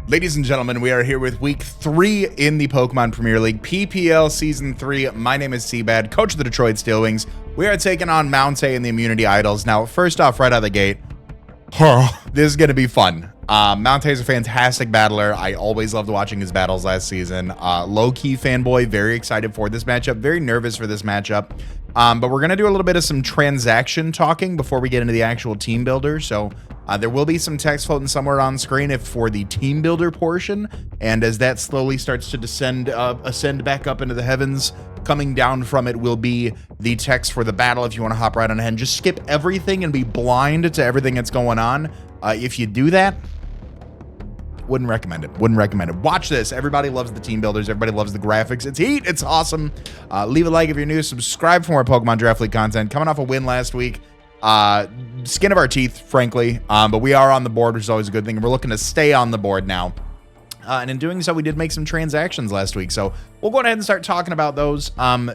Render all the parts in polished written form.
Ladies and gentlemen, we are here with week 3 in the Pokemon Premier League, PPL Season 3. My name is CBAD, coach of the Detroit Steelwings. We are taking on Mountay and the Immunity Idols. Now, first off, right out of the gate, this is going to be fun. Mountay is a fantastic battler. I always loved watching his battles last season. Low-key fanboy, very excited for this matchup, very nervous for this matchup. But we're going to do a little bit of some transaction talking before we get into the actual team builder. So there will be some text floating somewhere on screen if for the team builder portion. And as that slowly starts to ascend back up into the heavens, coming down from it will be the text for the battle. If you want to hop right on ahead and just skip everything and be blind to everything that's going on. If you do that, wouldn't recommend it. Watch this. Everybody loves the team builders. Everybody loves the graphics. It's heat. It's awesome. Leave a like if you're new. Subscribe for more Pokemon Draft League content. Coming off a win last week. Skin of our teeth, frankly. But we are on the board, which is always a good thing. We're looking to stay on the board now. And in doing so, we did make some transactions last week. So we'll go ahead and start talking about those.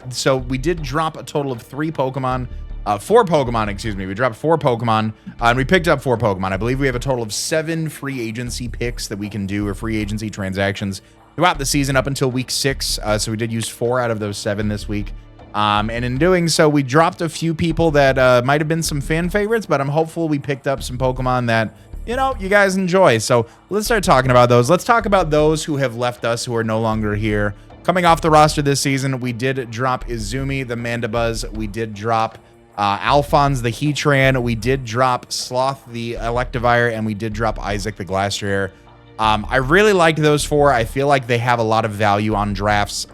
So we did drop a total of 4 Pokemon, excuse me. We dropped 4 Pokemon, and we picked up 4 Pokemon. I believe we have a total of 7 free agency picks that we can do, or free agency transactions throughout the season up until week 6. So we did use 4 out of those 7 this week. And in doing so, we dropped a few people that might have been some fan favorites, but I'm hopeful we picked up some Pokemon that, you know, you guys enjoy. So let's start talking about those. Let's talk about those who have left us, who are no longer here. Coming off the roster this season, we did drop Izumi, the Mandibuzz. We did drop Alphonse, the Heatran. We did drop Sloth, the Electivire, and we did drop Isaac, the Glastrier. I really liked those 4. I feel like they have a lot of value on drafts.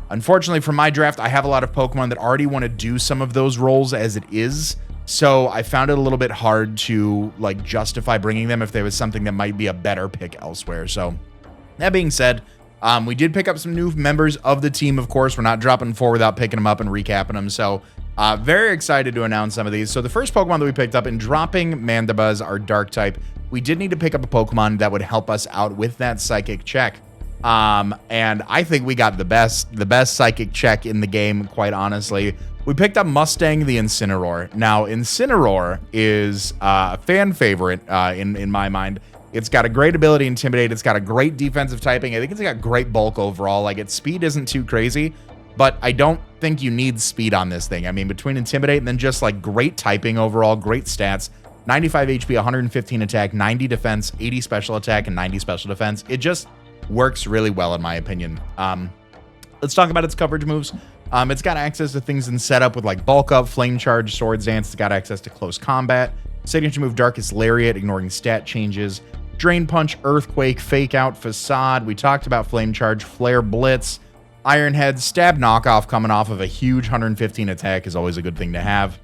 Unfortunately, for my draft, I have a lot of Pokemon that already want to do some of those roles as it is. So I found it a little bit hard to like justify bringing them if there was something that might be a better pick elsewhere. So that being said, we did pick up some new members of the team. Of course, we're not dropping 4 without picking them up and recapping them. So very excited to announce some of these. So the first Pokemon that we picked up in dropping Mandibuzz, our dark type, we did need to pick up a Pokemon that would help us out with that psychic check. And I think we got the best psychic check in the game, quite honestly. We picked up Mustang, the Incineroar. Now, Incineroar is a fan favorite in my mind. It's got a great ability, Intimidate. It's got a great defensive typing. I think it's got great bulk overall. Like, its speed isn't too crazy, but I don't think you need speed on this thing. I mean, between Intimidate and then just like great typing overall, great stats, 95 HP, 115 attack, 90 defense, 80 special attack, and 90 special defense. It just works really well, in my opinion. Let's talk about its coverage moves. It's got access to things in setup with like Bulk Up, Flame Charge, Swords Dance. It's got access to Close Combat. Signature move, Darkest Lariat, ignoring stat changes. Drain Punch, Earthquake, Fake Out, Facade. We talked about Flame Charge, Flare Blitz, Iron Head, Stab Knockoff coming off of a huge 115 attack is always a good thing to have.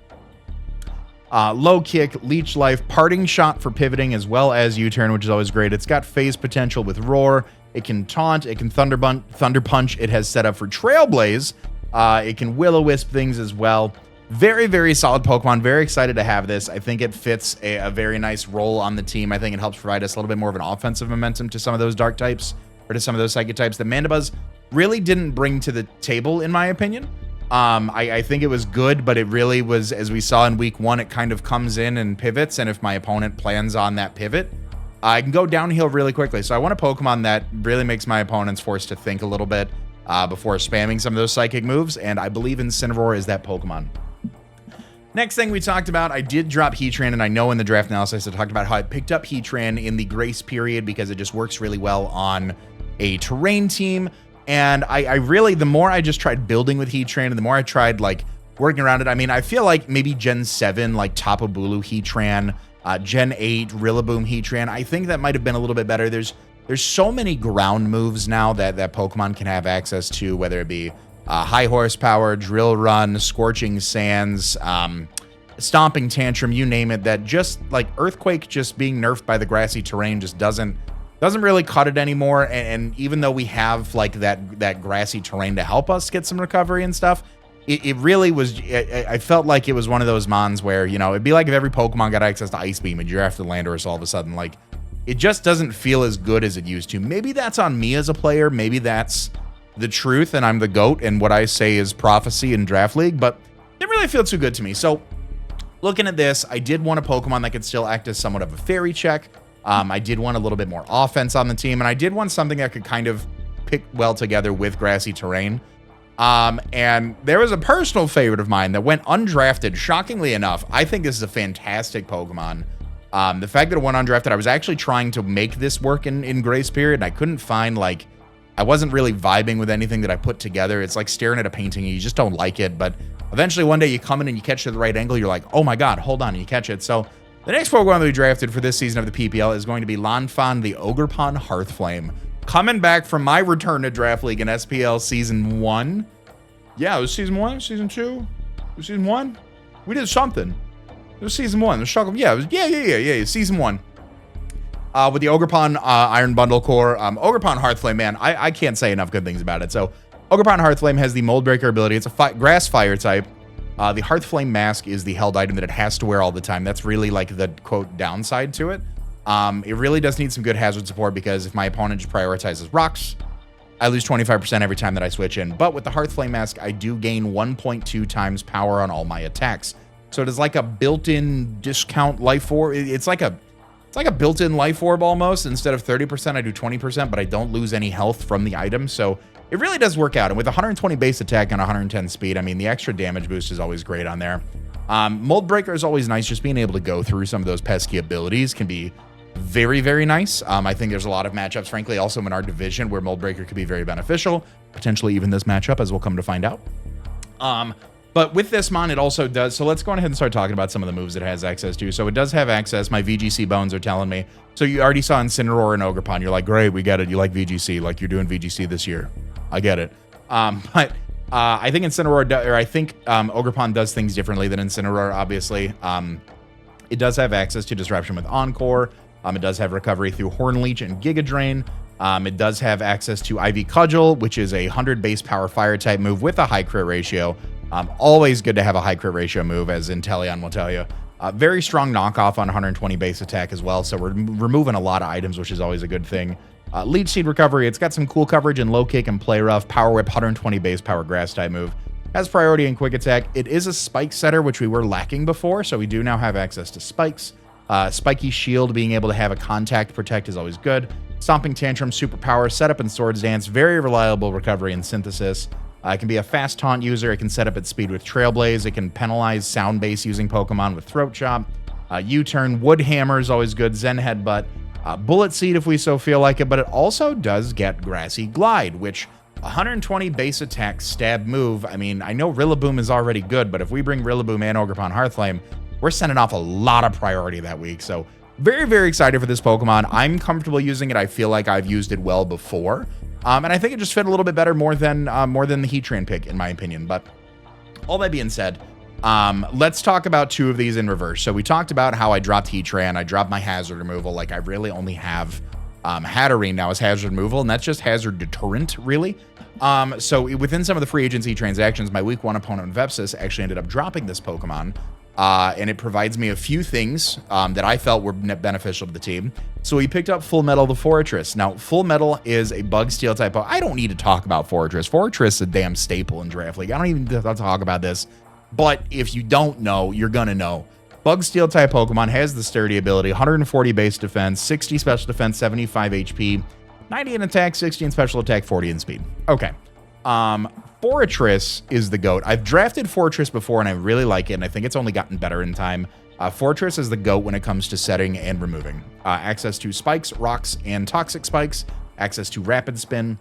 Low Kick, Leech Life, Parting Shot for pivoting, as well as U-Turn, which is always great. It's got phase potential with Roar. It can Taunt. It can Thunder Punch. It has set up for Trailblaze. It can Will-O-Wisp things as well. Very, very solid Pokemon. Very excited to have this. I think it fits a very nice role on the team. I think it helps provide us a little bit more of an offensive momentum to some of those dark types, or to some of those psychic types that Mandibuzz really didn't bring to the table, in my opinion. I think it was good, but it really was, as we saw in week 1, it kind of comes in and pivots, and if my opponent plans on that pivot, I can go downhill really quickly. So I want a Pokemon that really makes my opponents forced to think a little bit before spamming some of those psychic moves, and I believe Incineroar is that Pokemon. Next thing we talked about, I did drop Heatran, and I know in the draft analysis I talked about how I picked up Heatran in the grace period because it just works really well on a terrain team. And I really, the more I just tried building with Heatran and the more I tried like working around it, I mean, I feel like maybe Gen 7, like Tapu Bulu Heatran, Gen 8, Rillaboom Heatran, I think that might have been a little bit better. There's so many ground moves now that Pokemon can have access to, whether it be High Horsepower, Drill Run, Scorching Sands, Stomping Tantrum, you name it, that just like Earthquake just being nerfed by the grassy terrain just doesn't really cut it anymore. And even though we have like that grassy terrain to help us get some recovery and stuff, it really was, I felt like it was one of those mons where, you know, it'd be like if every Pokemon got access to Ice Beam and you're after Landorus all of a sudden. Like, it just doesn't feel as good as it used to. Maybe that's on me as a player. Maybe that's the truth and I'm the GOAT and what I say is prophecy in Draft League, but it didn't really feel too good to me. So looking at this, I did want a Pokemon that could still act as somewhat of a fairy check. I did want a little bit more offense on the team, and I did want something that could kind of pick well together with grassy terrain. And there was a personal favorite of mine that went undrafted. Shockingly enough, I think this is a fantastic Pokemon. The fact that it went undrafted, I was actually trying to make this work in Grace Period, and I couldn't find, like, I wasn't really vibing with anything that I put together. It's like staring at a painting and you just don't like it, but eventually one day you come in and you catch it at the right angle, you're like, oh my god, hold on, and you catch it. So the next Pokemon that we drafted for this season of the PPL is going to be Lanfon, the Ogerpon Hearthflame. Coming back from my return to Draft League in SPL Season 1. Yeah, it was Season 1, Season 2, it was Season 1? We did something. It was Season 1. It was yeah, it was, yeah, Season 1. With the Ogerpon Iron Bundle Core, Ogerpon Hearthflame, man, I can't say enough good things about it. So, Ogerpon Hearthflame has the Mold Breaker ability. It's a grass fire type. The Hearthflame mask is the held item that it has to wear all the time. That's really like the quote downside to it. It really does need some good hazard support because if my opponent just prioritizes rocks, I lose 25% every time that I switch in. But with the Hearthflame mask, I do gain 1.2 times power on all my attacks. So it is like a built-in discount life orb. It's like a built-in life orb almost. Instead of 30%, I do 20%, but I don't lose any health from the item. So it really does work out. And with 120 base attack and 110 speed, I mean, the extra damage boost is always great on there. Mold Breaker is always nice. Just being able to go through some of those pesky abilities can be very, very nice. I think there's a lot of matchups, frankly, also in our division where Mold Breaker could be very beneficial. Potentially even this matchup, as we'll come to find out. But with this mon, it also does. So let's go ahead and start talking about some of the moves it has access to. So it does have access. My VGC bones are telling me. So you already saw Incineroar and Ogerpon. You're like, great, we get it. You like VGC, like you're doing VGC this year. I get it. But I think Ogerpon does things differently than Incineroar, obviously. It does have access to Disruption with Encore. It does have recovery through Horn Leech and Giga Drain. It does have access to Ivy Cudgel, which is a 100 base power fire type move with a high crit ratio. Always good to have a high crit ratio move, as Inteleon will tell you. Very strong knockoff on 120 base attack as well, so we're removing a lot of items, which is always a good thing. Leech Seed recovery, it's got some cool coverage in low kick and play rough. Power Whip, 120 base power grass type move. Has priority in quick attack. It is a spike setter, which we were lacking before, so we do now have access to spikes. Spiky Shield, being able to have a contact protect is always good. Stomping Tantrum, superpower, setup and Swords Dance, very reliable recovery and synthesis. It can be a fast taunt user. It can set up its speed with Trailblaze. It can penalize sound base using Pokemon with Throat Chop. U-turn, Wood Hammer is always good. Zen Headbutt, Bullet Seed if we so feel like it, but it also does get Grassy Glide, which 120 base attack stab move. I mean, I know Rillaboom is already good, but if we bring Rillaboom and Ogerpon Hearthflame, we're sending off a lot of priority that week. So very, very excited for this Pokemon. I'm comfortable using it. I feel like I've used it well before. And I think it just fit a little bit better more than the Heatran pick, in my opinion. But all that being said, let's talk about two of these in reverse. So we talked about how I dropped Heatran. I dropped my hazard removal. Like, I really only have Hatterene now as hazard removal, and that's just hazard deterrent, really. So within some of the free agency transactions, my week 1 opponent, Vepsis, actually ended up dropping this Pokemon. And it provides me a few things that I felt were beneficial to the team. So he picked up Full Metal the Fortress. Now, Full Metal is a Bug Steel type. I don't need to talk about Fortress. Fortress is a damn staple in Draft League. I don't even have to talk about this. But if you don't know, you're going to know. Bug Steel type Pokemon has the sturdy ability, 140 base defense, 60 special defense, 75 HP, 90 in attack, 60 in special attack, 40 in speed. Okay. Fortress is the GOAT. I've drafted Fortress before, and I really like it, and I think it's only gotten better in time. Fortress is the GOAT when it comes to setting and removing. Access to spikes, rocks, and toxic spikes. Access to rapid spin.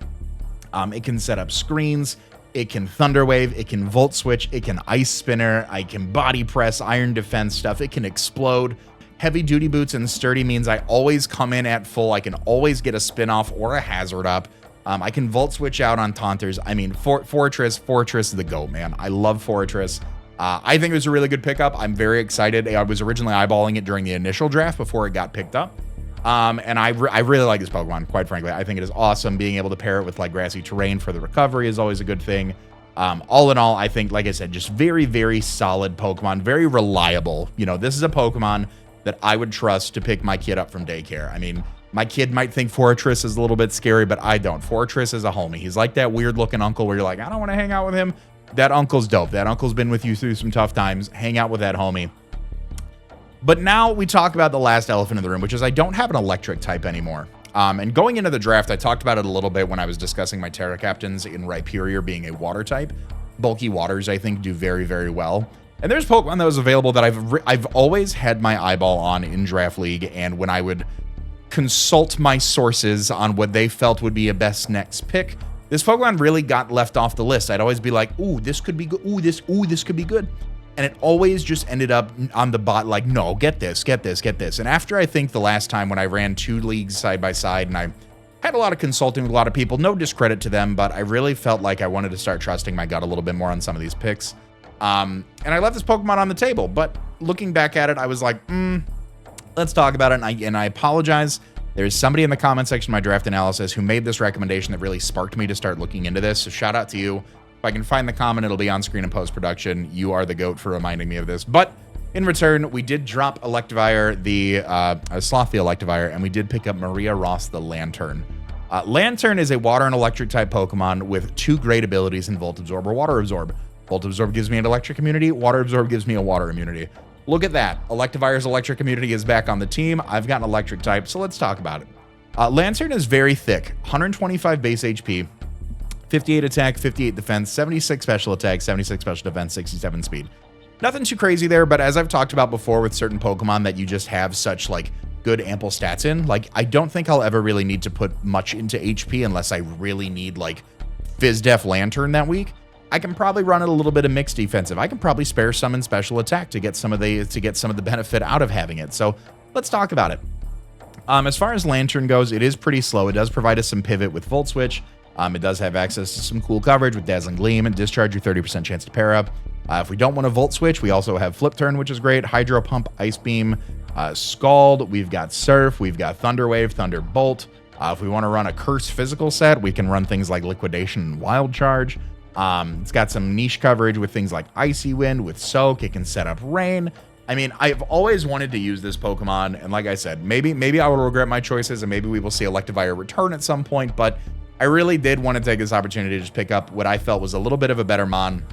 It can set up screens. It can Thunder Wave. It can Volt Switch. It can Ice Spinner. I can Body Press, Iron Defense stuff. It can explode. Heavy Duty Boots and Sturdy means I always come in at full. I can always get a spin-off or a hazard up. I can Volt Switch out on Taunters. I mean, Fortress is the GOAT, man. I love Fortress. I think it was a really good pickup. I'm very excited. I was originally eyeballing it during the initial draft before it got picked up. And I really like this Pokemon, quite frankly. I think it is awesome. Being able to pair it with like grassy terrain for the recovery is always a good thing. All in all, I think, like I said, just very, very solid Pokemon. Very reliable. You know, this is a Pokemon that I would trust to pick my kid up from daycare. I mean, my kid might think Fortress is a little bit scary, but I don't. Fortress is a homie. He's like that weird-looking uncle where you're like, I don't want to hang out with him. That uncle's dope. That uncle's been with you through some tough times. Hang out with that homie. But now we talk about the last elephant in the room, which is I don't have an electric type anymore. And going into the draft, I talked about it a little bit when I was discussing my Terra Captains in Rhyperior being a water type. Bulky waters, I think, do very, very well. And there's Pokemon that was available that I've always had my eyeball on in Draft League, and when I would consult my sources on what they felt would be a best next pick, this Pokemon really got left off the list. I'd always be like, ooh, this could be good. Ooh, this could be good. And it always just ended up on the bot like, no, get this. And after I think the last time when I ran 2 leagues side by side and I had a lot of consulting with a lot of people, no discredit to them, but I really felt like I wanted to start trusting my gut a little bit more on some of these picks. And I left this Pokemon on the table, but looking back at it, I was like, let's talk about it. And I apologize. There's somebody in the comment section of my draft analysis who made this recommendation that really sparked me to start looking into this. So shout out to you. If I can find the comment, it'll be on screen in post-production. You are the GOAT for reminding me of this. But in return, we did drop Electivire, the Slothy Electivire, and we did pick up Maria Ross the Lantern. Lantern is a water and electric type Pokemon with 2 great abilities in Volt Absorb or Water Absorb. Volt Absorb gives me an electric immunity. Water Absorb gives me a water immunity. Look at that. Electivire's electric immunity is back on the team. I've got an electric type, so let's talk about it. Lantern is very thick. 125 base HP, 58 attack, 58 defense, 76 special attack, 76 special defense, 67 speed. Nothing too crazy there, but as I've talked about before with certain Pokemon that you just have such like good ample stats in, like I don't think I'll ever really need to put much into HP unless I really need like Fizdef Lantern that week. I can probably run it a little bit of mixed defensive. I can probably spare some in special attack to get some of the benefit out of having it. So let's talk about it. As far as Lantern goes, it is pretty slow. It does provide us some pivot with Volt Switch. It does have access to some cool coverage with Dazzling Gleam and Discharge, your 30% chance to pair up. If we don't want to Volt Switch, we also have Flip Turn, which is great. Hydro Pump, Ice Beam, Scald. We've got Surf. We've got Thunder Wave, Thunderbolt. If we want to run a Curse physical set, we can run things like Liquidation and Wild Charge. It's got some niche coverage with things like Icy Wind, with Soak. It can set up Rain. I mean, I've always wanted to use this Pokemon, and like I said, maybe I will regret my choices, and maybe we will see Electivire return at some point, but I really did want to take this opportunity to just pick up what I felt was a little bit of a better Mon.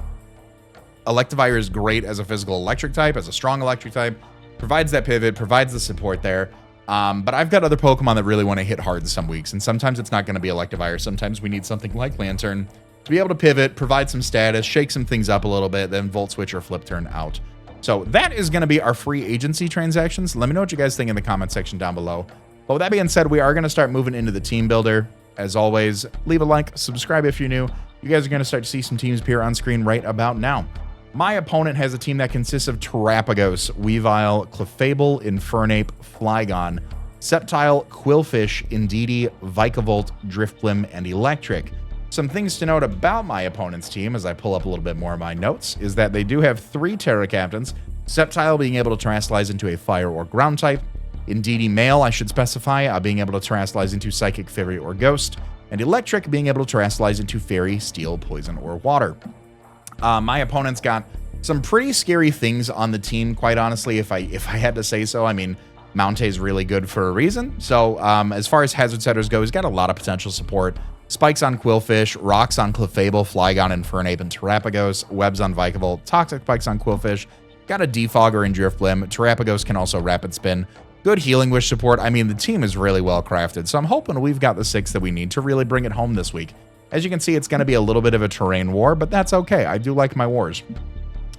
Electivire is great as a physical electric type, as a strong electric type, provides that pivot, provides the support there. But I've got other Pokemon that really want to hit hard in some weeks, and sometimes it's not going to be Electivire. Sometimes we need something like Lantern to be able to pivot, provide some status, shake some things up a little bit, then Volt Switch or Flip Turn out. So that is going to be our free agency transactions. Let me know what you guys think in the comment section down below. But with that being said, we are going to start moving into the team builder. As always, leave a like, subscribe if you're new. You guys are going to start to see some teams appear on screen right about now. My opponent has a team that consists of Terrapagos, Weavile, Clefable, Infernape, Flygon, Sceptile, Quillfish, Indeedee, Vikavolt, Drifblim, and Electric. Some things to note about my opponent's team as I pull up a little bit more of my notes is that they do have 3 Terra Captains, Sceptile being able to Terastallize into a Fire or Ground type, Indeedee Male, I should specify, being able to Terastallize into Psychic, Fairy, or Ghost, and Electric being able to Terastallize into Fairy, Steel, Poison, or Water. My opponent's got some pretty scary things on the team, quite honestly, if I had to say so. I mean, Mountai's really good for a reason. So as far as hazard setters go, he's got a lot of potential support. Spikes on Quillfish, Rocks on Clefable, Flygon, Infernape, and Terrapagos, Webs on Vikavolt, Toxic Spikes on Quillfish, got a Defogger and Drifblim. Terrapagos can also Rapid Spin. Good Healing Wish support. I mean, the team is really well crafted, so I'm hoping we've got the 6 that we need to really bring it home this week. As you can see, it's going to be a little bit of a terrain war, but that's okay. I do like my wars.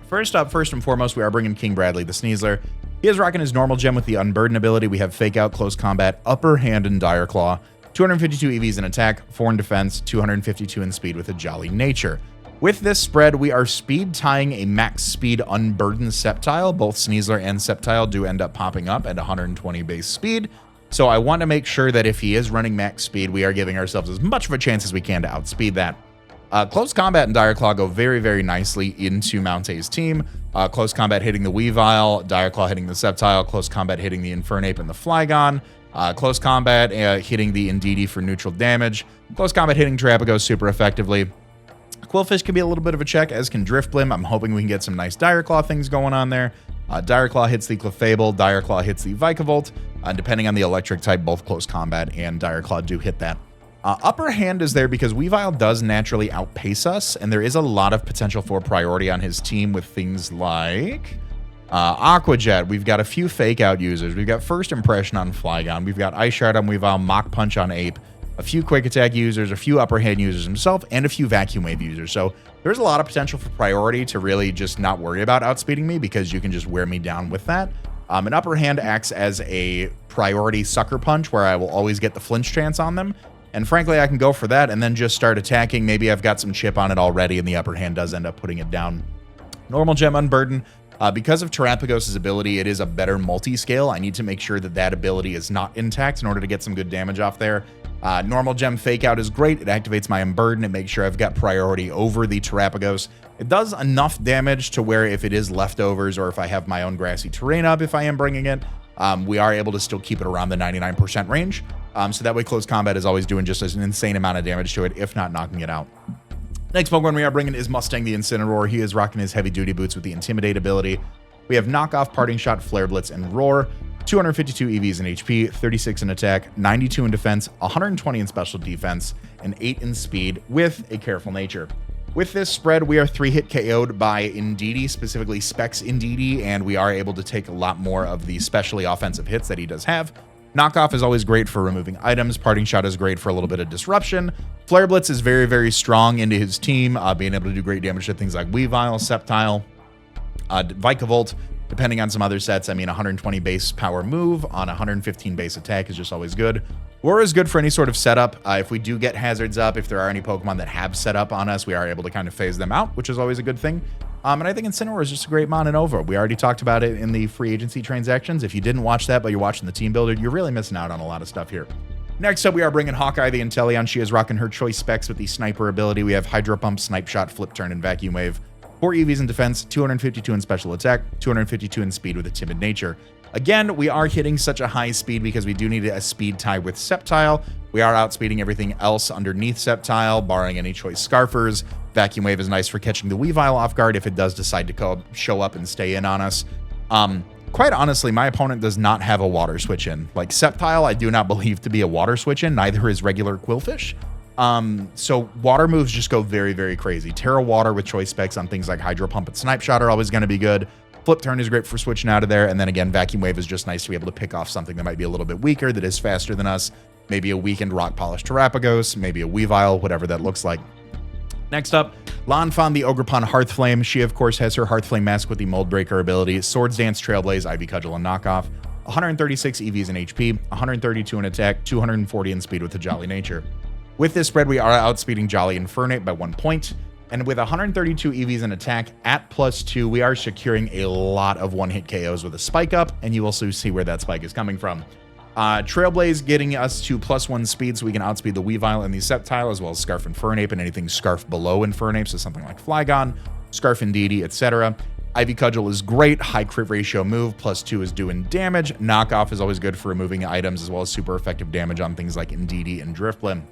First up, first and foremost, we are bringing King Bradley the Sneasler. He is rocking his normal gem with the Unburden ability. We have Fake Out, Close Combat, Upper Hand, and Dire Claw. 252 EVs in attack, 4 in defense, 252 in speed with a Jolly Nature. With this spread, we are speed tying a max speed Unburdened Sceptile. Both Sneasler and Sceptile do end up popping up at 120 base speed. So I want to make sure that if he is running max speed, we are giving ourselves as much of a chance as we can to outspeed that. Close Combat and Dire Claw go very, very nicely into Mountai's team. Close Combat hitting the Weavile, Dire Claw hitting the Sceptile, Close Combat hitting the Infernape and the Flygon. Close Combat hitting the Indeedee for neutral damage. Close Combat hitting Terrapagos super effectively. Quillfish can be a little bit of a check, as can Drifblim. I'm hoping we can get some nice Dire Claw things going on there. Dire Claw hits the Clefable, Dire Claw hits the Vikavolt. Depending on the electric type, both Close Combat and Dire Claw do hit that. Upper Hand is there because Weavile does naturally outpace us, and there is a lot of potential for priority on his team with things like Aqua Jet, we've got a few fake out users. We've got First Impression on Flygon. We've got Ice Shard on Weavile, Mach Punch on Ape, a few Quick Attack users, a few Upper Hand users himself, and a few Vacuum Wave users. So there's a lot of potential for priority to really just not worry about outspeeding me because you can just wear me down with that. An Upper Hand acts as a priority Sucker Punch where I will always get the flinch chance on them. And frankly, I can go for that and then just start attacking. Maybe I've got some chip on it already and the Upper Hand does end up putting it down. Normal Gem Unburden. Because of Terapagos' ability, it is a better multi-scale. I need to make sure that that ability is not intact in order to get some good damage off there. Normal Gem Fake Out is great. It activates my Unburden. It makes sure I've got priority over the Terapagos. It does enough damage to where if it is leftovers or if I have my own grassy terrain up, if I am bringing it, we are able to still keep it around the 99% range. So that way close combat is always doing just an insane amount of damage to it, if not knocking it out. Next Pokemon we are bringing is Mustang the Incineroar. He is rocking his heavy duty boots with the Intimidate ability. We have Knockoff, Parting Shot, Flare Blitz, and Roar. 252 EVs in HP, 36 in attack, 92 in defense, 120 in special defense, and 8 in speed with a careful nature. With this spread, we are 3-hit KO'd by Indeedee, specifically Specs Indeedee, and we are able to take a lot more of the specially offensive hits that he does have. Knockoff is always great for removing items. Parting Shot is great for a little bit of disruption. Flare Blitz is very, very strong into his team, being able to do great damage to things like Weavile, Sceptile, Vikavolt, depending on some other sets. I mean, 120 base power move on 115 base attack is just always good. Roar is good for any sort of setup. If we do get hazards up, if there are any Pokemon that have set up on us, we are able to kind of phase them out, which is always a good thing. And I think Incineroar is just a great mon and over. We already talked about it in the free agency transactions. If you didn't watch that, but you're watching the team builder, you're really missing out on a lot of stuff here. Next up, we are bringing Hawkeye the Inteleon. She is rocking her choice specs with the Sniper ability. We have Hydro Pump, Snipe Shot, Flip Turn, and Vacuum Wave. 4 EVs in defense, 252 in special attack, 252 in speed with a timid nature. Again, we are hitting such a high speed because we do need a speed tie with Sceptile. We are outspeeding everything else underneath Sceptile, barring any choice Scarfers. Vacuum Wave is nice for catching the Weavile off guard if it does decide to show up and stay in on us. Quite honestly, my opponent does not have a water switch in. Like Sceptile, I do not believe to be a water switch in, neither is regular Quillfish. So water moves just go very, very crazy. Terra Water with choice specs on things like Hydro Pump and Snipe Shot are always going to be good. Flip Turn is great for switching out of there. And then again, Vacuum Wave is just nice to be able to pick off something that might be a little bit weaker, that is faster than us. Maybe a weakened Rock Polish Terapagos, maybe a Weavile, whatever that looks like. Next up, Lanfon the Ogerpon Hearthflame. She, of course, has her Hearthflame mask with the Mold Breaker ability. Swords Dance, Trailblaze, Ivy Cudgel, and Knockoff. 136 EVs in HP, 132 in attack, 240 in speed with the Jolly Nature. With this spread, we are outspeeding Jolly Infernape by 1 point. And with 132 EVs in attack at +2, we are securing a lot of one-hit KOs with a spike up, and you will also see where that spike is coming from. Trailblaze getting us to +1 speed so we can outspeed the Weavile and the Sceptile, as well as Scarf Infernape and anything Scarf below Infernape, so something like Flygon, Scarf Indeedee, etc. Ivy Cudgel is great, high crit ratio move, +2 is doing damage. Knockoff is always good for removing items, as well as super effective damage on things like Indeedee and Drifblim.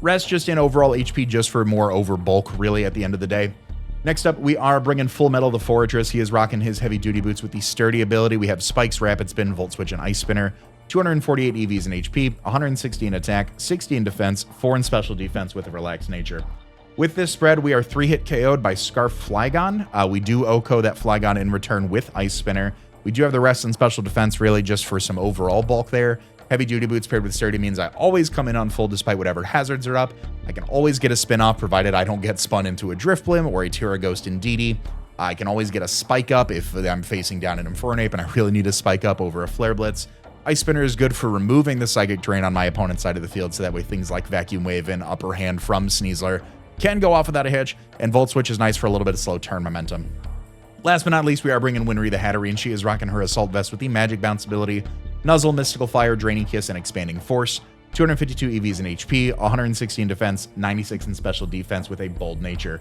Rest just in overall HP just for more over bulk, really, at the end of the day. Next up, we are bringing Full Metal the Fortress. He is rocking his heavy duty boots with the Sturdy ability. We have Spikes, Rapid Spin, Volt Switch, and Ice Spinner. 248 EVs in HP, 160 in attack, 60 in defense, 4 in special defense with a relaxed nature. With this spread, we are 3-hit KO'd by Scarf Flygon. We do OHKO that Flygon in return with Ice Spinner. We do have the rest in special defense, really just for some overall bulk there. Heavy duty boots paired with Sturdy means I always come in on full despite whatever hazards are up. I can always get a spin off provided I don't get spun into a Drifblim or a Terra Ghost Indeedee. I can always get a spike up if I'm facing down an Infernape and I really need a spike up over a Flare Blitz. Ice Spinner is good for removing the Psychic Terrain on my opponent's side of the field, so that way things like Vacuum Wave and Upper Hand from Sneasler can go off without a hitch, and Volt Switch is nice for a little bit of slow turn momentum. Last but not least, we are bringing Winry the Hatterene. She is rocking her Assault Vest with the Magic Bounce ability, Nuzzle, Mystical Fire, Draining Kiss, and Expanding Force. 252 EVs in HP, 160 in defense, 96 in special defense with a bold nature.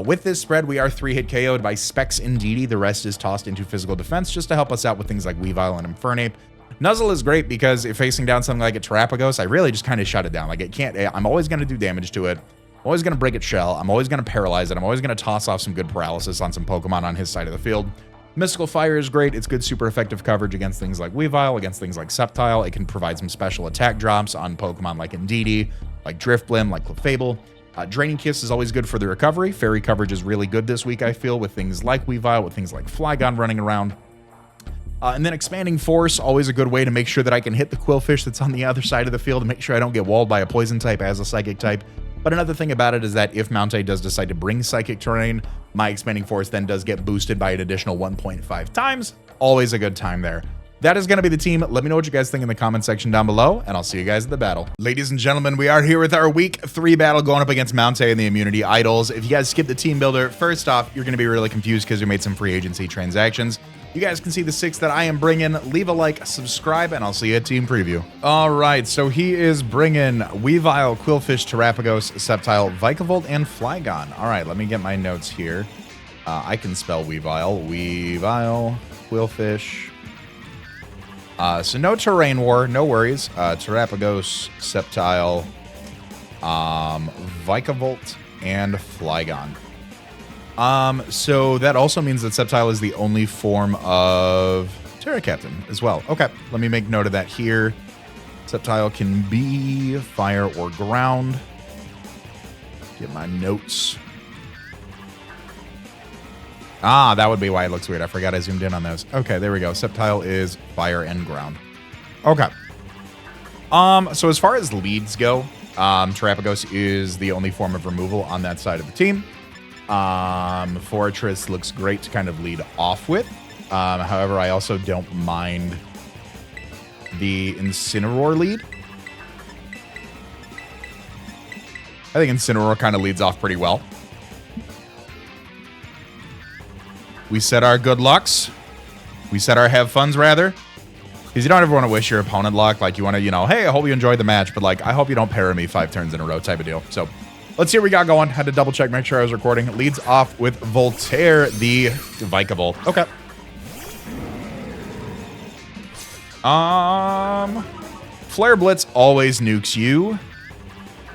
With this spread, we are 3-hit KO'd by Specs Indeedee. The rest is tossed into physical defense just to help us out with things like Weavile and Infernape. Nuzzle is great because if facing down something like a Terapagos, I really just kind of shut it down. Like, it can't, I'm always going to do damage to it. I'm always going to break its shell. I'm always going to paralyze it. I'm always going to toss off some good paralysis on some Pokemon on his side of the field. Mystical Fire is great. It's good, super effective coverage against things like Weavile, against things like Sceptile. It can provide some special attack drops on Pokemon like Indeedee, like Drifblim, like Clefable. Draining Kiss is always good for the recovery. Fairy coverage is really good this week, I feel, with things like Weavile, with things like Flygon running around. And then Expanding Force, always a good way to make sure that I can hit the Quillfish that's on the other side of the field and make sure I don't get walled by a Poison type as a Psychic type. But another thing about it is that if Mountay does decide to bring Psychic Terrain, my Expanding Force then does get boosted by an additional 1.5 times. Always a good time there. That is going to be the team. Let me know what you guys think in the comment section down below, and I'll see you guys at the battle. Ladies and gentlemen, we are here with our week 3 battle going up against Mountay and the Immunity Idols. If you guys skip the team builder, first off, you're going to be really confused because we made some free agency transactions. You guys can see the 6 that I am bringing. Leave a like, subscribe, and I'll see you at team preview. All right, so he is bringing Weavile, Quillfish, Terrapagos, Sceptile, Vikavolt, and Flygon. All right, let me get my notes here. I can spell Weavile. Weavile, Quillfish. So no Terrain War, no worries. Terrapagos, Sceptile, Vikavolt, and Flygon. So that also means that Sceptile is the only form of Terra Captain as well. Okay, let me make note of that here. Sceptile can be fire or ground. Get my notes. Ah, that would be why it looks weird. I forgot I zoomed in on those. Okay, there we go. Sceptile is fire and ground. Okay. So as far as leads go, Terrapagos is the only form of removal on that side of the team. Fortress looks great to kind of lead off with. However, I also don't mind the Incineroar lead. I think Incineroar kind of leads off pretty well. We set our good lucks. We set our have funs, rather. Because you don't ever want to wish your opponent luck. Like, you want to, hey, I hope you enjoyed the match, but, like, I hope you don't parry me 5 turns in a row type of deal. So, let's see what we got going. Had to double check, make sure I was recording. It leads off with Voltaire, the Vikavolt. Okay. Flare Blitz always nukes you.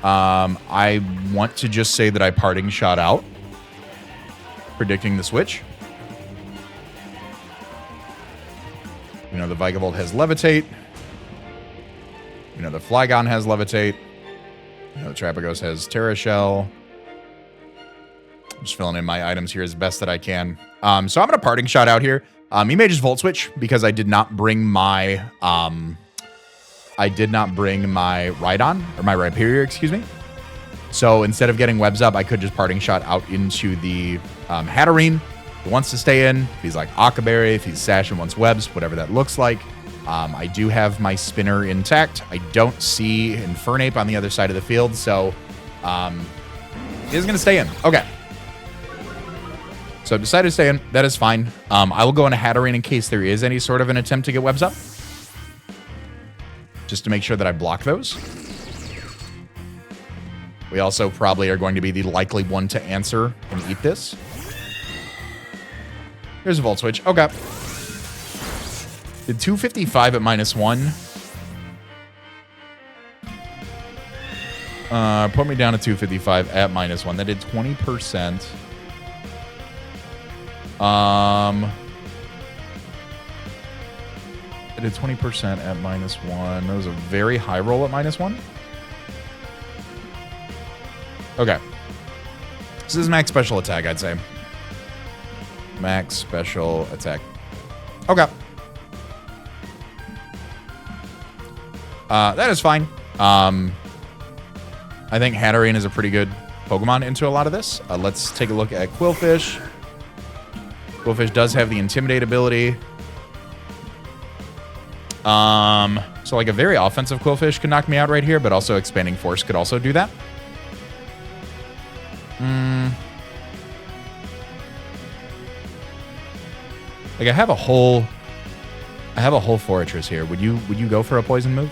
I want to just say that I parting shot out. Predicting the switch. The Vikavolt has Levitate. The Flygon has Levitate. The Terrapagos has Terra Shell. I'm just filling in my items here as best that I can. So I'm going to parting shot out here. He may just Volt Switch because I did not bring my Rhydon, or my Rhyperior, excuse me. So instead of getting webs up, I could just parting shot out into the Hatterene. He wants to stay in. If he's like Akaberry, if he's Sash and wants webs, whatever that looks like. I do have my spinner intact. I don't see Infernape on the other side of the field, so he's going to stay in. Okay. So I've decided to stay in. That is fine. I will go into Hatterene in case there is any sort of an attempt to get webs up. Just to make sure that I block those. We also probably are going to be the likely one to answer and eat this. Here's a Volt Switch. Okay. Did 255 at -1. Put me down to 255 at -1. That did 20%. It did 20% at -1. That was a very high roll at -1. Okay. This is max special attack, I'd say. Max special attack. Okay. That is fine. I think Hatterene is a pretty good Pokemon into a lot of this. Let's take a look at Quillfish. Quillfish does have the Intimidate ability. So like a very offensive Quillfish could knock me out right here, but also Expanding Force could also do that. Like I have a whole Fortress here. Would you go for a poison move?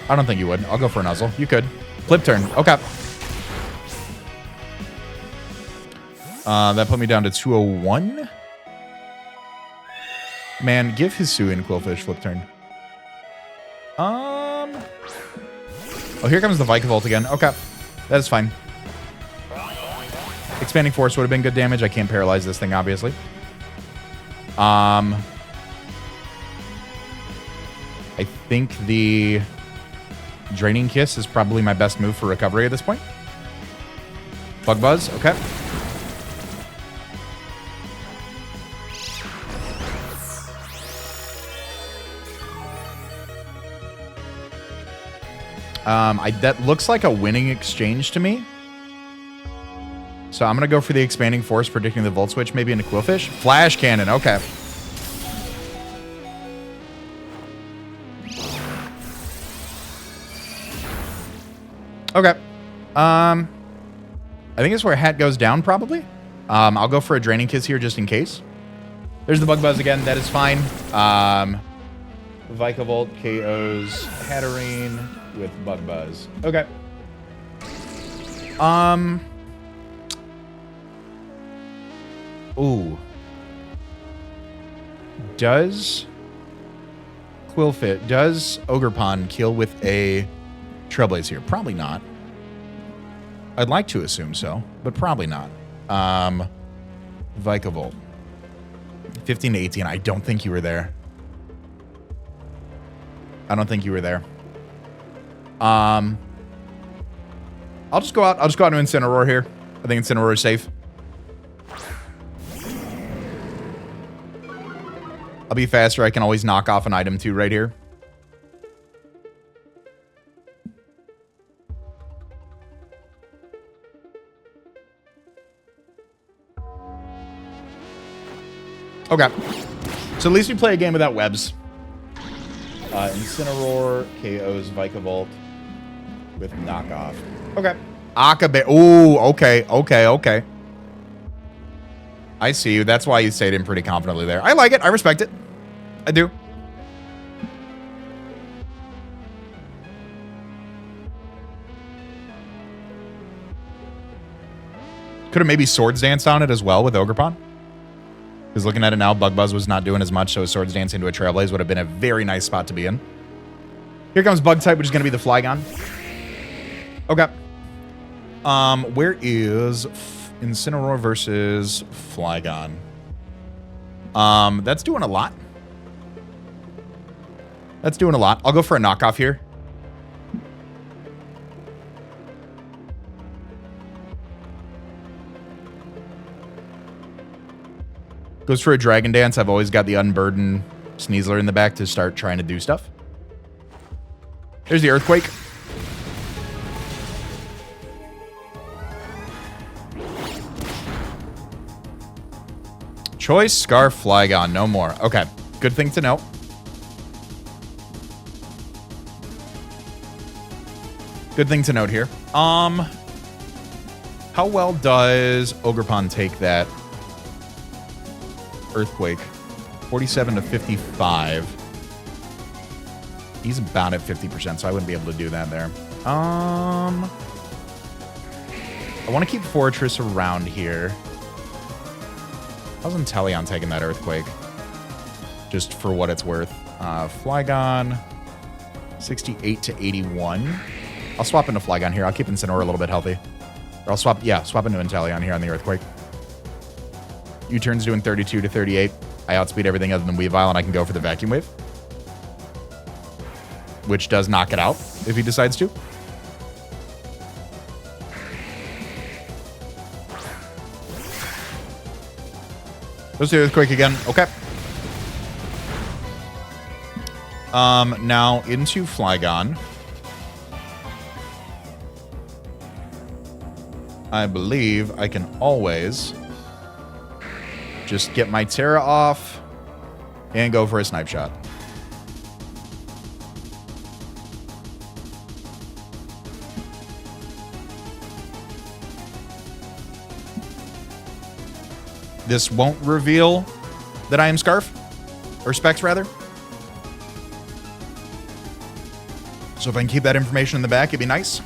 I don't think you would. I'll go for a Nuzzle. You could. Flip turn. Okay. That put me down to 201. Man, give Hisui Quillfish flip turn. Oh, here comes the Vikavolt again. Okay. That is fine. Expanding Force would have been good damage. I can't paralyze this thing, obviously. I think the Draining Kiss is probably my best move for recovery at this point. Bug Buzz, okay. That looks like a winning exchange to me. So I'm going to go for the Expanding Force, predicting the Volt Switch, maybe into Quillfish. Flash Cannon, okay. Okay. I think it's where Hat goes down, probably. I'll go for a Draining Kiss here just in case. There's the Bug Buzz again. That is fine. Vikavolt KOs Hatterene with Bug Buzz. Okay. Ooh. Does Ogerpon kill with a Trailblaze here? Probably not. I'd like to assume so, but probably not. Vikavolt. 15 to 18. I don't think you were there. I don't think you were there. I'll just go out. I'll just go out to Incineroar here. I think Incineroar is safe. I'll be faster. I can always knock off an item too right here. Okay. So at least we play a game without webs. Incineroar KOs Vikavolt with knockoff. Okay. Akabe. Ooh, okay, okay, okay. I see you. That's why you stayed in pretty confidently there. I like it. I respect it. I do. Could have maybe Swords Danced on it as well with Ogerpon. Because looking at it now, Bug Buzz was not doing as much, so a Swords Dance into a Trailblaze would have been a very nice spot to be in. Here comes Bug type, which is going to be the Flygon. Okay. Where is Incineroar versus Flygon? That's doing a lot. That's doing a lot. I'll go for a knockoff here. Goes for a Dragon Dance. I've always got the Unburden Sneasler in the back to start trying to do stuff. There's the Earthquake. Choice Scarf Flygon. No more. Okay. Good thing to know. Good thing to note here. How well does Ogerpon take that Earthquake? 47 to 55. He's about at 50%, so I wouldn't be able to do that there. I want to keep Fortress around here. How's Inteleon taking that Earthquake? Just for what it's worth. Flygon, 68 to 81. I'll swap into Flygon here. I'll keep Incineroar a little bit healthy. Or I'll swap into Inteleon here on the Earthquake. U-turn's doing 32 to 38. I outspeed everything other than Weavile, and I can go for the Vacuum Wave. Which does knock it out, if he decides to. Let's do Earthquake again. Okay. Now into Flygon. I believe I can always just get my Terra off and go for a Snipe Shot. This won't reveal that I am Scarf. Or Specs, rather. So if I can keep that information in the back, it'd be nice.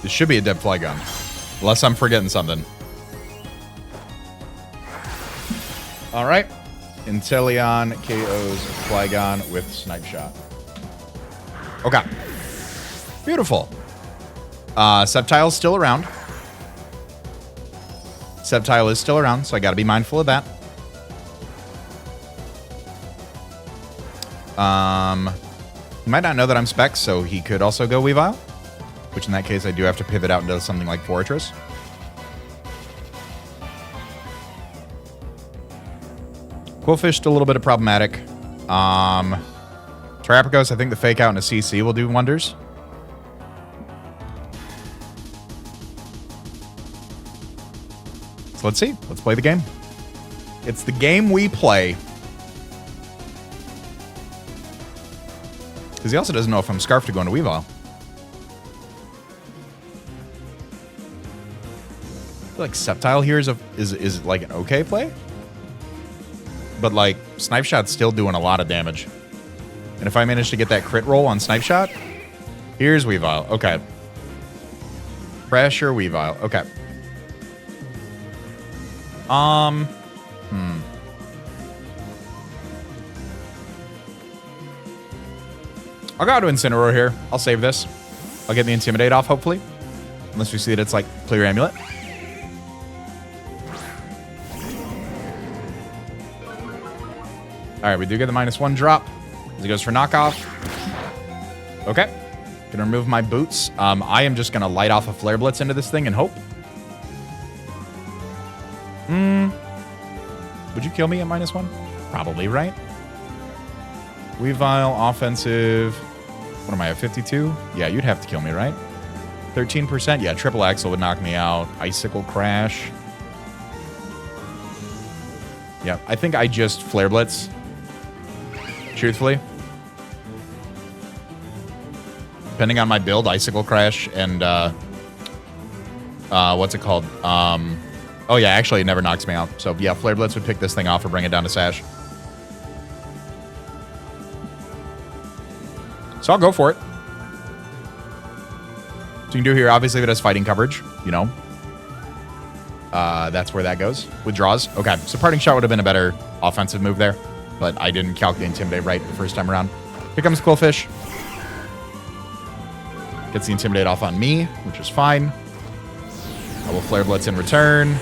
This should be a dead Flygon. Unless I'm forgetting something. Alright. Inteleon KOs Flygon with Snipe Shot. Okay. Beautiful. Sceptile's still around. Sceptile is still around, so I got to be mindful of that. He might not know that I'm Specs, so he could also go Weavile, which in that case I do have to pivot out into something like Fortress. Quillfish still a little bit of problematic. Terrapagos, I think the fake out in a CC will do wonders. So let's see. Let's play the game. It's the game we play. Because he also doesn't know if I'm Scarf to go into Weavile. I feel like Sceptile here is like an okay play. But like Snipe Shot's still doing a lot of damage. And if I manage to get that crit roll on Snipe Shot, here's Weavile. Okay. Pressure Weavile. Okay. I'll go to Incineroar here. I'll save this. I'll get the Intimidate off, hopefully. Unless we see that it's like Clear Amulet. Alright, we do get the -1 drop. As it goes for knockoff. Okay. Gonna remove my boots. I am just gonna light off a Flare Blitz into this thing and hope. Would you kill me at -1? Probably, right? Weavile, offensive. What am I at, 52? Yeah, you'd have to kill me, right? 13%? Yeah, Triple Axle would knock me out. Icicle Crash. Yeah, I think I just Flare Blitz. Truthfully. Depending on my build, Icicle Crash and, what's it called? Oh, yeah, actually, it never knocks me out. So, yeah, Flare Blitz would pick this thing off or bring it down to Sash. So I'll go for it. So you can do here, obviously, if it has fighting coverage, you know. That's where that goes. Withdraws. Okay, so Parting Shot would have been a better offensive move there. But I didn't calculate Intimidate right the first time around. Here comes Quillfish. Gets the Intimidate off on me, which is fine. I will Flare Blitz in return.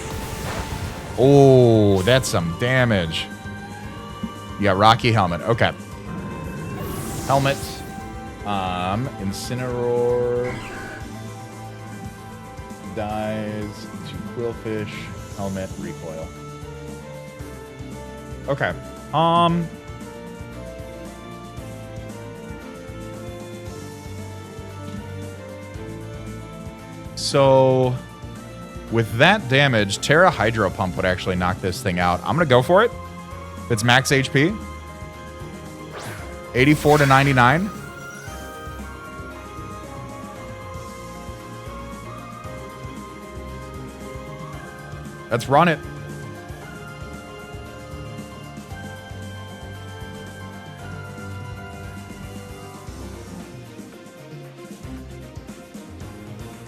Oh, that's some damage. You got Rocky Helmet. Okay. Helmet. Incineroar. Dies to Quillfish. Helmet. Recoil. Okay. So with that damage, Terra Hydro Pump would actually knock this thing out. I'm going to go for it. It's max HP. 84 to 99. Let's run it.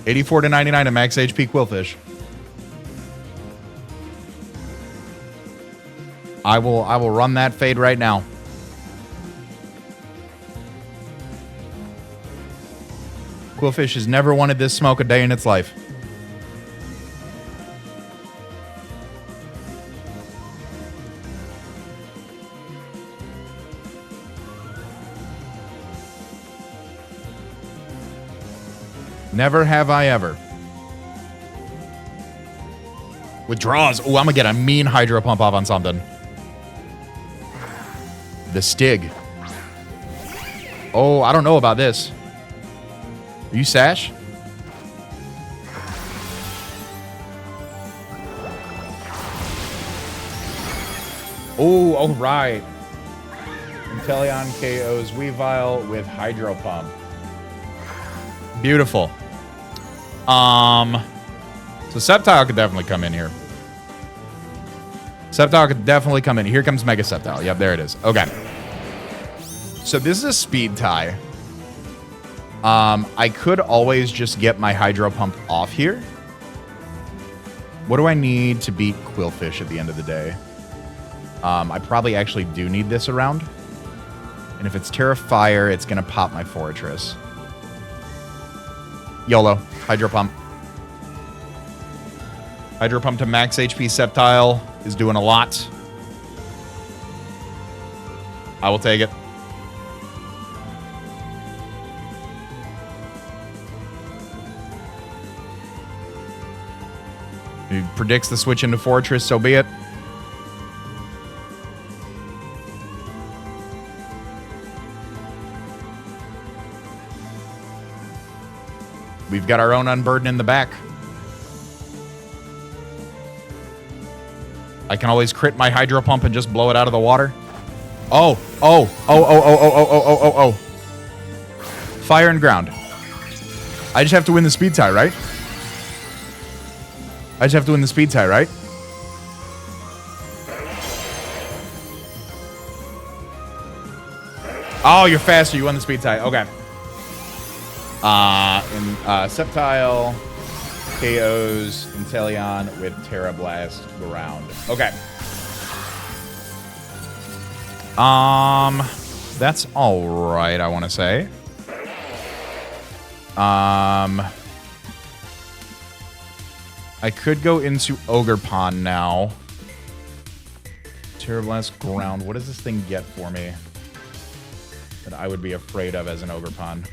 $84 to $99 at max HP Quillfish. I will run that fade right now. Quillfish has never wanted this smoke a day in its life. Never have I ever. Withdraws. Oh, I'm going to get a mean Hydro Pump off on something. The Stig. Oh, I don't know about this. Are you Sash? Oh, all right. Inteleon KOs Weavile with Hydro Pump. Beautiful. So Sceptile could definitely come in here. Sceptile could definitely come in. Here comes Mega Sceptile. Yep, there it is. Okay. So this is a speed tie. I could always just get my Hydro Pump off here. What do I need to beat Quillfish at the end of the day? I probably actually do need this around. And if it's Terra Fire, it's going to pop my Fortress. YOLO. Hydro Pump. Hydro Pump to max HP Sceptile is doing a lot. I will take it. He predicts the switch into Fortress, so be it. We've got our own Unburden in the back. I can always crit my Hydro Pump and just blow it out of the water. Oh. Fire and ground. I just have to win the speed tie, right? I just have to win the speed tie, right? Oh, you're faster. You won the speed tie. Okay. Sceptile, KOs, Inteleon with Terra Blast ground. Okay. That's all right, I want to say. I could go into Ogre Pond now. Terra Blast ground. What does this thing get for me that I would be afraid of as an Ogre Pond?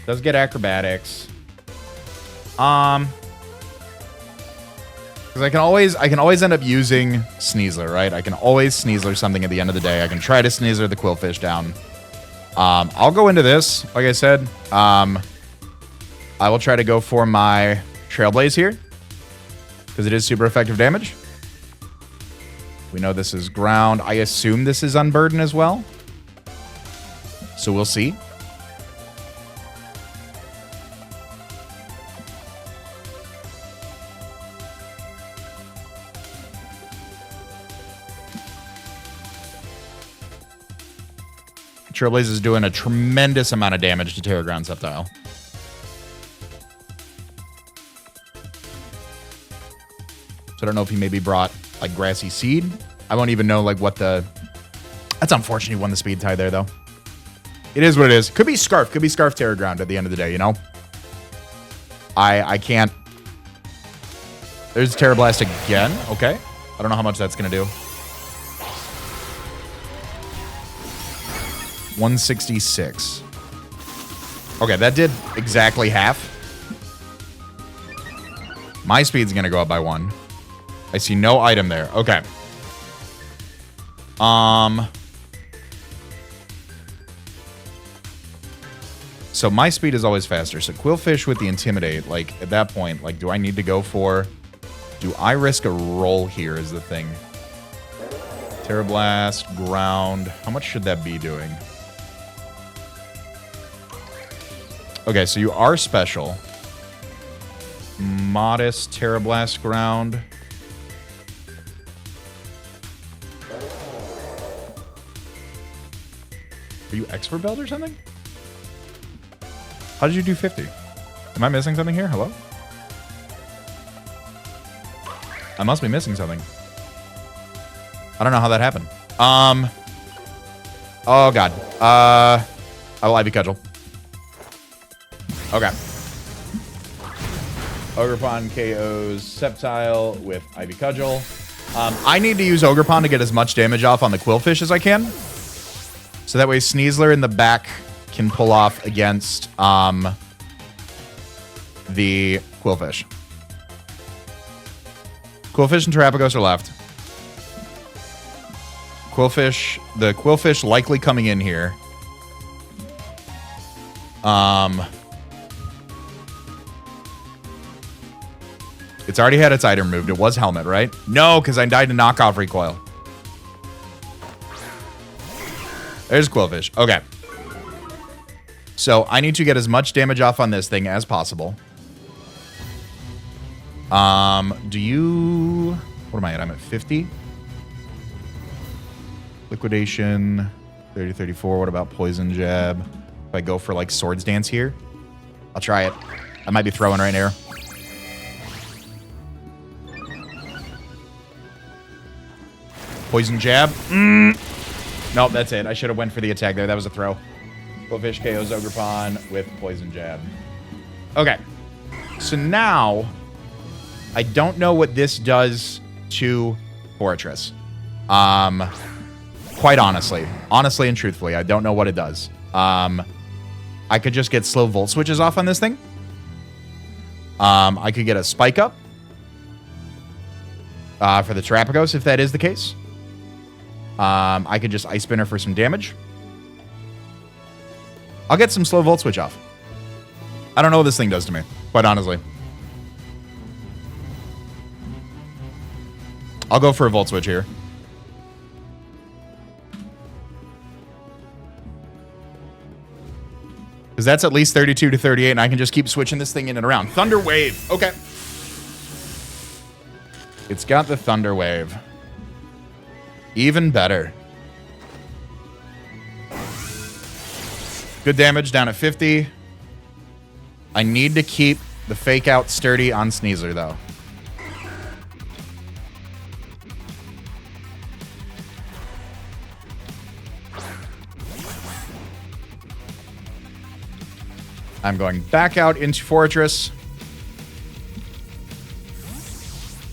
Does get acrobatics. Because I can always end up using Sneasler, right? I can always Sneasler something at the end of the day. I can try to Sneasler the Quillfish down. I'll go into this, like I said. I will try to go for my Trailblaze here, because it is super effective damage. We know this is ground. I assume this is Unburden as well. So we'll see. Trailblaze is doing a tremendous amount of damage to Terra Ground Sceptile. So I don't know if he maybe brought, like, Grassy Seed. I won't even know, like, what the... That's unfortunate he won the speed tie there, though. It is what it is. Could be Scarf. Could be Scarf Terra Ground at the end of the day, you know? I can't... There's Terra Blast again. Okay. I don't know how much that's going to do. 166. Okay, that did exactly half. My speed's going to go up by 1. I see no item there. Okay. So my speed is always faster. So Quillfish with the Intimidate, like, at that point, like, do I need to go for... Do I risk a roll here is the thing. Terra Blast, ground. How much should that be doing? Okay, so you are special. Modest Terra Blast ground. Are you expert belt or something? How did you do 50? Am I missing something here? Hello? I must be missing something. I don't know how that happened. Oh god. I will Ivy Cudgel. Okay. Ogre Pond KOs Sceptile with Ivy Cudgel. I need to use Ogre Pond to get as much damage off on the Quillfish as I can. So that way Sneasler in the back can pull off against the Quillfish. Quillfish and Terrapagos are left. Quillfish, the Quillfish likely coming in here. It's already had its item removed. It was Helmet, right? No, because I died to knockoff recoil. There's Quillfish. Okay. So I need to get as much damage off on this thing as possible. Do you... What am I at? I'm at 50. Liquidation. 30, 34. What about Poison Jab? If I go for, like, Swords Dance here? I'll try it. I might be throwing right now. Poison Jab. Nope, that's it. I should have went for the attack there. That was a throw. Quillfish KOs Ogre Pond with Poison Jab. Okay. So now, I don't know what this does to Fortress. Quite honestly. Honestly and truthfully, I don't know what it does. I could just get slow volt switches off on this thing. I could get a spike up for the Terrapagos if that is the case. I could just Ice Spinner for some damage. I'll get some slow volt switch off. I don't know what this thing does to me, quite honestly. I'll go for a volt switch here. Because that's at least 32 to 38, and I can just keep switching this thing in and around. Thunder Wave. Okay. It's got the Thunder Wave. Even better. Good damage down at 50. I need to keep the Fake Out sturdy on Sneasler, though. I'm going back out into Fortress.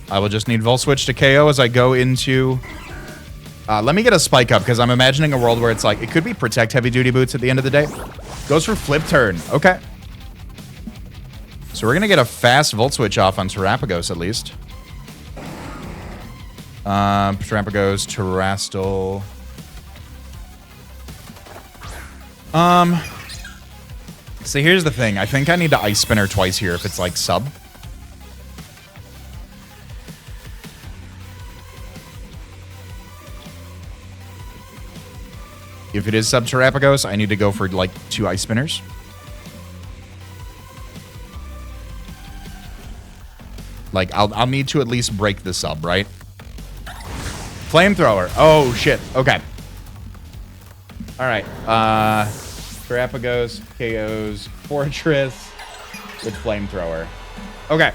I will just need Volt Switch to KO as I go into... let me get a Spike up, because I'm imagining a world where it's like... It could be Protect Heavy Duty Boots at the end of the day. Goes for Flip Turn. Okay. So we're going to get a fast Volt Switch off on Terrapagos, at least. Terrapagos, Terrastal... So here's the thing. I think I need to Ice Spinner twice here if it's like sub. If it is sub Terrapagos, I need to go for like 2 Ice Spinners. Like, I'll need to at least break the sub, right? Flamethrower. Oh, shit. Okay. All right. Terrapagos, KOs, Fortress with Flamethrower. Okay.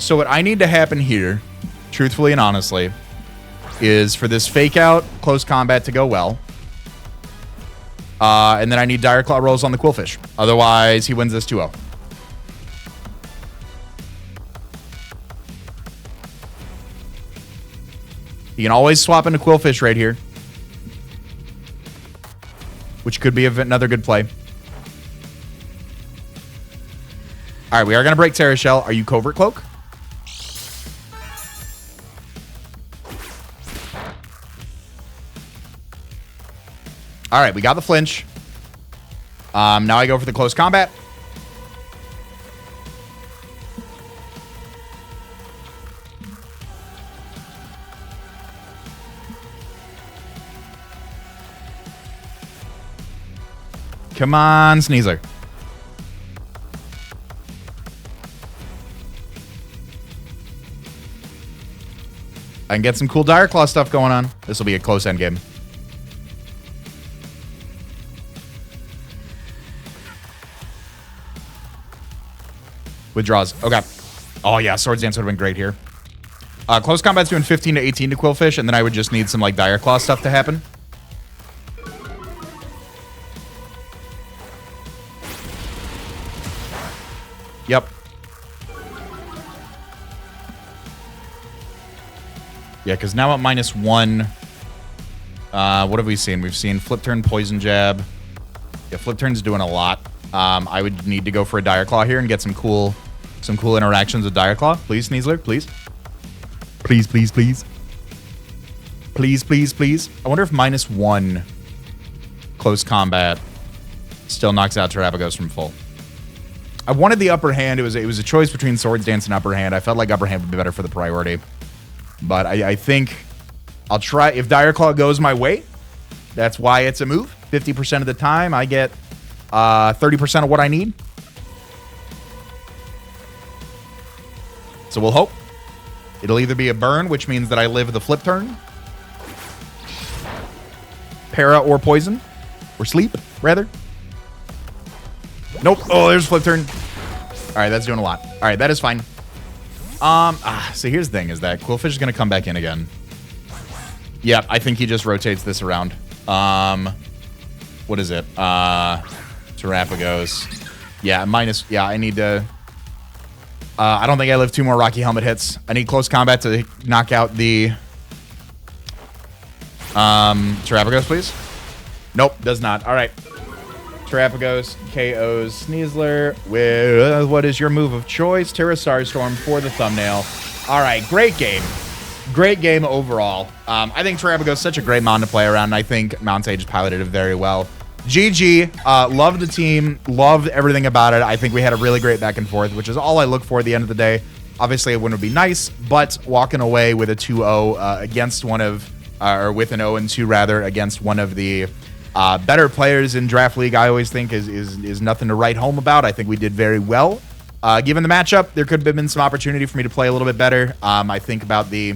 So what I need to happen here, truthfully and honestly, is for this Fake Out close combat to go well. And then I need Dire Claw rolls on the Quillfish. Otherwise, he wins this 2-0. You can always swap into Quillfish right here, which could be another good play. All right, we are going to break Terra Shell. Are you Covert Cloak? All right, we got the flinch. Now I go for the close combat. Come on, Sneasler. I can get some cool Dire Claw stuff going on. This will be a close end game. Withdraws. Okay. Oh, yeah. Swords Dance would have been great here. Close combat's doing 15 to 18 to Quillfish, and then I would just need some like Dire Claw stuff to happen. Yep. Yeah, because now at -1, what have we seen? We've seen Flip Turn, Poison Jab. Yeah, Flip Turn's doing a lot. I would need to go for a Dire Claw here and get some cool interactions with Dire Claw. Please, Sneasler, please. Please, please, please. Please, please, please. I wonder if -1 close combat still knocks out Terrapagos from full. I wanted the upper hand. It was a choice between Swords Dance and upper hand. I felt like upper hand would be better for the priority. But I think I'll try. If Dire Claw goes my way, that's why it's a move. 50% of the time, I get 30% of what I need. So we'll hope. It'll either be a burn, which means that I live the flip turn. Para or poison. Or sleep, rather. Nope. Oh, there's flip turn. All right, that's doing a lot. All right, that is fine. So here's the thing, is that Quillfish is going to come back in again. Yeah, I think he just rotates this around. What is it? Terrapagos. Yeah, I need to... I don't think I live 2 more Rocky Helmet hits. I need close combat to knock out the Terrapagos, please. Nope, does not. All right. Terrapagos KOs Sneasler with what is your move of choice? Terra Starstorm for the thumbnail. All right, great game. Great game overall. I think Terrapagos is such a great mon to play around, and I think Mount Sage piloted it very well. GG. Loved the team. Loved everything about it. I think we had a really great back and forth, which is all I look for at the end of the day. Obviously, a win would be nice, but walking away with a 2-0 against one of, or with an 0-2 rather, against one of the better players in Draft League, I always think is nothing to write home about. I think we did very well. Given the matchup, there could have been some opportunity for me to play a little bit better. I think about the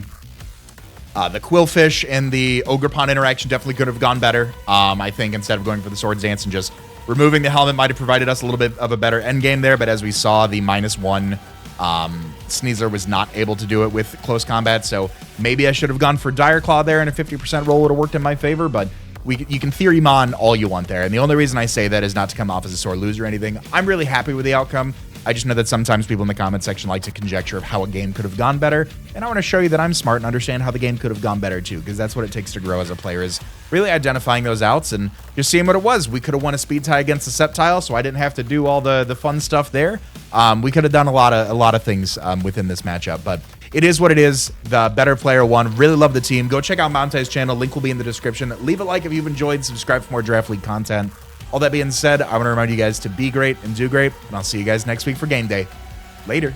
Quillfish and the Ogre Pond interaction definitely could have gone better. I think instead of going for the Swords Dance and just removing the helmet might have provided us a little bit of a better end game there. But as we saw, the -1 Sneasler was not able to do it with close combat. So maybe I should have gone for Dire Claw there, and a 50% roll would have worked in my favor. But you can theory mon all you want there. And the only reason I say that is not to come off as a sore loser or anything. I'm really happy with the outcome. I just know that sometimes people in the comment section like to conjecture of how a game could have gone better, and I want to show you that I'm smart and understand how the game could have gone better too, because that's what it takes to grow as a player, is really identifying those outs and just seeing what it was. We could have won a speed tie against the Sceptile, so I didn't have to do all the fun stuff there. We could have done a lot of things within this matchup, but it is what it is. The better player won. Really love the team. Go check out Monte's channel. Link will be in the description. Leave a like if you've enjoyed. Subscribe for more Draft League content. All that being said, I want to remind you guys to be great and do great, and I'll see you guys next week for game day. Later.